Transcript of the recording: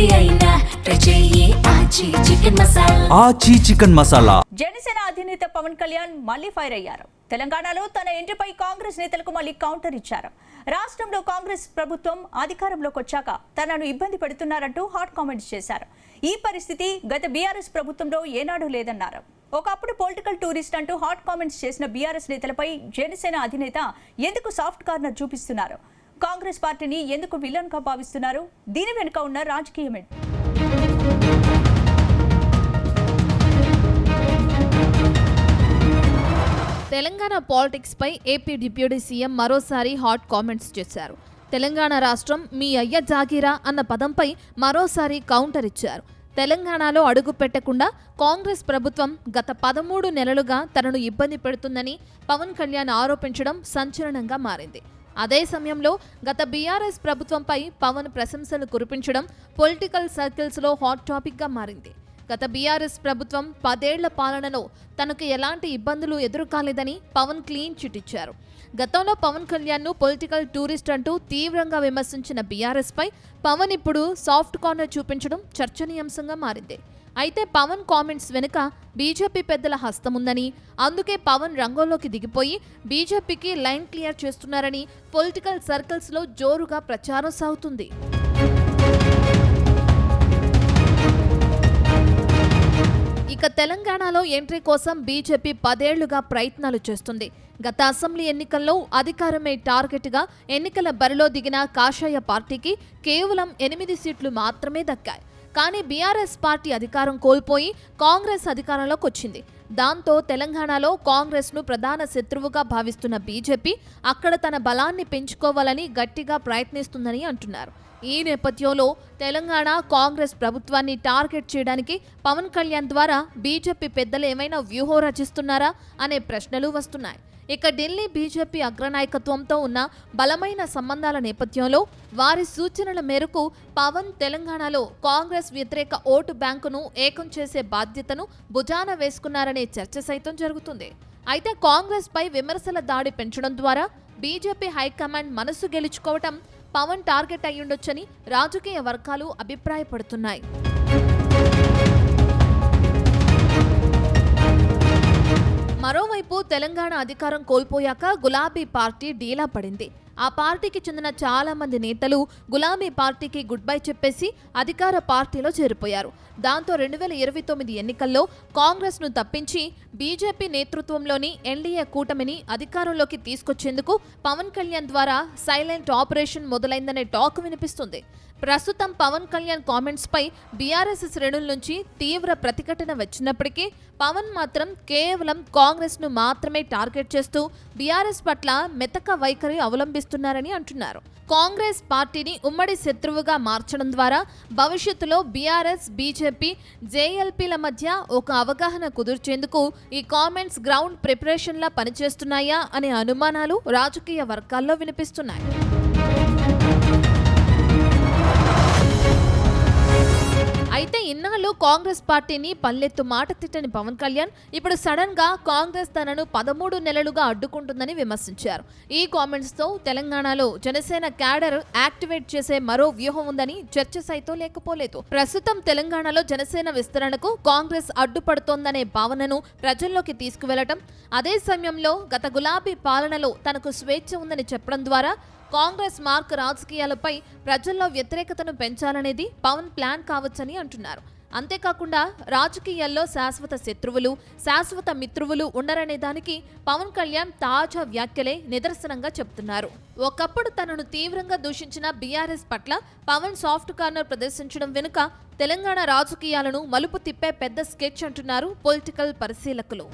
ఏది అయినా ట్రై చెయ్యి ఆచి చికెన్ మసాలా. జనసేన అధినేత పవన్ కళ్యాణ్ మళ్లీ ఫైర్ అయ్యారు. తెలంగాణలో తన ఎంట్రీపై కాంగ్రెస్ నేతలకు మళ్లీ కౌంటర్ ఇచ్చారు. రాష్ట్రంలో కాంగ్రెస్ ప్రభుత్వం అధికారంలోకి వచ్చాక తనను ఇబ్బంది పెడుతున్నారంటూ హాట్ కామెంట్స్ చేశారు. ఈ పరిస్థితి గత బీఆర్ఎస్ ప్రభుత్వంలో ఏనాడు లేదన్నారు. ఒకప్పుడు పొలిటికల్ టూరిస్ట్ అంటూ హాట్ కామెంట్స్ చేసిన బీఆర్ఎస్ నేతలపై జనసేన అధినేత ఎందుకు సాఫ్ట్ కార్నర్ చూపిస్తున్నారు? కాంగ్రెస్ పార్టీని ఎందుకు విలన్ గా భావిస్తున్నారు? దీని వెనుక ఉన్న రాజకీయం ఏంటి? తెలంగాణ పాలిటిక్స్ పై ఏపీ డిప్యూటీ సీఎం మరోసారి హాట్ కామెంట్స్ చేశారు. తెలంగాణ రాష్ట్రం మీ అయ్య జాగీరా అన్న పదంపై మరోసారి కౌంటర్ ఇచ్చారు. తెలంగాణలో అడుగు పెట్టకుండా కాంగ్రెస్ ప్రభుత్వం గత 13 నెలలుగా తనను ఇబ్బంది పెడుతుందని పవన్ కళ్యాణ్ ఆరోపించడం సంచలనంగా మారింది. అదే సమయంలో గత బీఆర్ఎస్ ప్రభుత్వంపై పవన్ ప్రశంసలు కురిపించడం పొలిటికల్ సర్కిల్స్లో హాట్ టాపిక్గా మారింది. గత బీఆర్ఎస్ ప్రభుత్వం 10 ఏళ్ల పాలనలో తనకు ఎలాంటి ఇబ్బందులు ఎదురుకాలేదని పవన్ క్లీన్ చిట్ ఇచ్చారు. గతంలో పవన్ కళ్యాణ్ను పొలిటికల్ టూరిస్ట్ అంటూ తీవ్రంగా విమర్శించిన బీఆర్ఎస్ పై పవన్ ఇప్పుడు సాఫ్ట్ కార్నర్ చూపించడం చర్చనీయాంశంగా మారింది. అయితే పవన్ కామెంట్స్ వెనుక బీజేపీ పెద్దల హస్తముందని, అందుకే పవన్ రంగంలోకి దిగిపోయి బీజేపీకి లైన్ క్లియర్ చేస్తున్నారని పొలిటికల్ సర్కిల్స్లో జోరుగా ప్రచారం సాగుతుంది. ఇక తెలంగాణలో ఎంట్రీ కోసం బీజేపీ 10 ఏళ్లుగా ప్రయత్నాలు చేస్తుంది. గత అసెంబ్లీ ఎన్నికల్లో అధికారమే టార్గెట్గా ఎన్నికల బరిలో దిగిన కాషాయ పార్టీకి కేవలం 8 సీట్లు మాత్రమే దక్కాయి. కానీ బీఆర్ఎస్ పార్టీ అధికారం కోల్పోయి కాంగ్రెస్ అధికారంలోకి వచ్చింది. దాంతో తెలంగాణలో కాంగ్రెస్ను ప్రధాన శత్రువుగా భావిస్తున్న బీజేపీ అక్కడ తన బలాన్ని పెంచుకోవాలని గట్టిగా ప్రయత్నిస్తుందని అంటున్నారు. ఈ నేపథ్యంలో తెలంగాణ కాంగ్రెస్ ప్రభుత్వాన్ని టార్గెట్ చేయడానికి పవన్ కళ్యాణ్ ద్వారా బీజేపీ పెద్దలు ఏమైనా వ్యూహం రచిస్తున్నారా అనే ప్రశ్నలు వస్తున్నాయి. ఇక ఢిల్లీ బీజేపీ అగ్రనాయకత్వంతో ఉన్న బలమైన సంబంధాల నేపథ్యంలో వారి సూచనల మేరకు పవన్ తెలంగాణలో కాంగ్రెస్ వ్యతిరేక ఓటు బ్యాంకును ఏకం చేసే బాధ్యతను భుజాన వేసుకున్నారనే చర్చ సైతం జరుగుతుంది. అయితే కాంగ్రెస్ పై విమర్శల దాడి పెంచడం ద్వారా బీజేపీ హైకమాండ్ మనసు గెలుచుకోవటం పవన్ టార్గెట్ అయ్యుండొచ్చని రాజకీయ వర్గాలు అభిప్రాయపడుతున్నాయి. మరోవైపు తెలంగాణ అధికారం కోల్పోయాక గులాబీ పార్టీ డీలా పడింది. ఆ పార్టీకి చెందిన చాలా మంది నేతలు గులాబీ పార్టీకి గుడ్ బై చెప్పేసి అధికార పార్టీలో చేరిపోయారు. దాంతో 2029 ఎన్నికల్లో కాంగ్రెస్ను తప్పించి బీజేపీ నేతృత్వంలోని ఎన్డీఏ కూటమిని అధికారంలోకి తీసుకొచ్చేందుకు పవన్ కళ్యాణ్ ద్వారా సైలెంట్ ఆపరేషన్ మొదలైందనే టాక్ వినిపిస్తుంది. ప్రస్తుతం పవన్ కళ్యాణ్ కామెంట్స్ పై బీఆర్ఎస్ శ్రేణుల నుంచి తీవ్ర ప్రతిఘటన వచ్చినప్పటికీ పవన్ మాత్రం కేవలం కాంగ్రెస్ ను మాత్రమే టార్గెట్ చేస్తూ బీఆర్ఎస్ పట్ల మెతక వైఖరి అవలంబిస్తున్నారని అంటున్నారు. కాంగ్రెస్ పార్టీని ఉమ్మడి శత్రువుగా మార్చడం ద్వారా భవిష్యత్తులో బీఆర్ఎస్, బీజేపీ, జేఎల్పీల మధ్య ఒక అవగాహన కుదుర్చేందుకు ఈ కామెంట్స్ గ్రౌండ్ ప్రిపరేషన్లా పనిచేస్తున్నాయా అనే అనుమానాలు రాజకీయ వర్గాల్లో వినిపిస్తున్నాయి. అయితే ఇన్నాళ్ళు కాంగ్రెస్ పార్టీని పల్లెత్తు మాట తిట్టని పవన్ కళ్యాణ్ ఇప్పుడు సడన్ గా కాంగ్రెస్ తనను 13 నెలలుగా అడ్డుకుంటుందని విమర్శించారు. ఈ కామెంట్స్ తో తెలంగాణలో జనసేన క్యాడర్ యాక్టివేట్ చేసే మరో వ్యూహం ఉందని చర్చ సైతం లేకపోలేదు. ప్రస్తుతం తెలంగాణలో జనసేన విస్తరణకు కాంగ్రెస్ అడ్డుపడుతోందనే భావనను ప్రజల్లోకి తీసుకువెళ్లటం, అదే సమయంలో గత గులాబీ పాలనలో తనకు స్వేచ్ఛ ఉందని చెప్పడం ద్వారా కాంగ్రెస్ మార్క్ రాజకీయాలపై ప్రజల్లో వ్యతిరేకతను పెంచాలనేది పవన్ ప్లాన్ కావచ్చని అంటున్నారు. అంతేకాకుండా రాజకీయాల్లో శాశ్వత శత్రువులు, శాశ్వత మిత్రువులు ఉండరనే దానికి పవన్ కళ్యాణ్ తాజా వ్యాఖ్యలే నిదర్శనంగా చెప్తున్నారు. ఒకప్పుడు తనను తీవ్రంగా దూషించిన బీఆర్ఎస్ పట్ల పవన్ సాఫ్ట్ కార్నర్ ప్రదర్శించడం వెనుక తెలంగాణ రాజకీయాలను మలుపు తిప్పే పెద్ద స్కెచ్ అంటున్నారు పొలిటికల్ పరిశీలకులు.